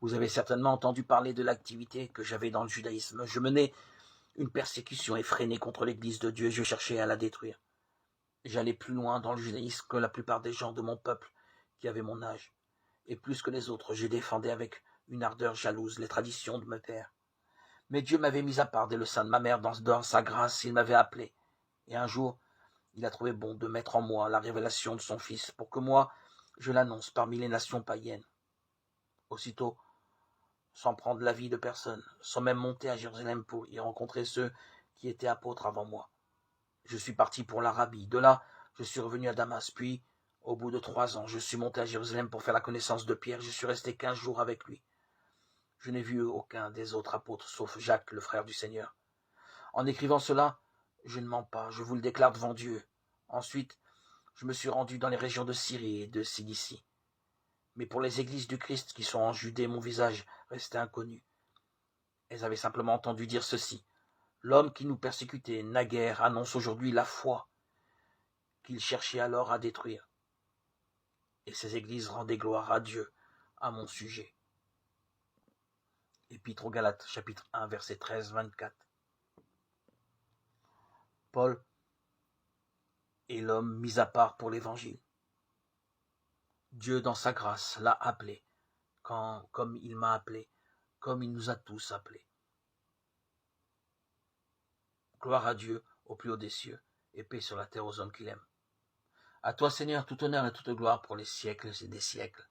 Vous avez certainement entendu parler de l'activité que j'avais dans le judaïsme. Je menais une persécution effrénée contre l'Église de Dieu et je cherchais à la détruire. J'allais plus loin dans le judaïsme que la plupart des gens de mon peuple qui avaient mon âge. Et plus que les autres, je défendais avec une ardeur jalouse les traditions de mes pères. Mais Dieu m'avait mis à part dès le sein de ma mère dans sa grâce, il m'avait appelé. Et un jour, il a trouvé bon de mettre en moi la révélation de son Fils pour que moi, je l'annonce parmi les nations païennes. Aussitôt, sans prendre l'avis de personne, sans même monter à Jérusalem pour y rencontrer ceux qui étaient apôtres avant moi, je suis parti pour l'Arabie. De là, je suis revenu à Damas, puis, au bout de 3 ans, je suis monté à Jérusalem pour faire la connaissance de Pierre. Je suis resté 15 jours avec lui. Je n'ai vu aucun des autres apôtres, sauf Jacques, le frère du Seigneur. En écrivant cela, je ne mens pas, je vous le déclare devant Dieu. Ensuite, je me suis rendu dans les régions de Syrie et de Cilicie. Mais pour les églises du Christ qui sont en Judée, mon visage restait inconnu. Elles avaient simplement entendu dire ceci. L'homme qui nous persécutait naguère annonce aujourd'hui la foi qu'il cherchait alors à détruire. Et ces églises rendaient gloire à Dieu à mon sujet. Épître aux Galates, chapitre 1, verset 13-24. Paul est l'homme mis à part pour l'évangile. Dieu, dans sa grâce, l'a appelé, comme il m'a appelé, comme il nous a tous appelés. Gloire à Dieu au plus haut des cieux, et paix sur la terre aux hommes qu'il aime. À toi, Seigneur, tout honneur et toute gloire pour les siècles et des siècles.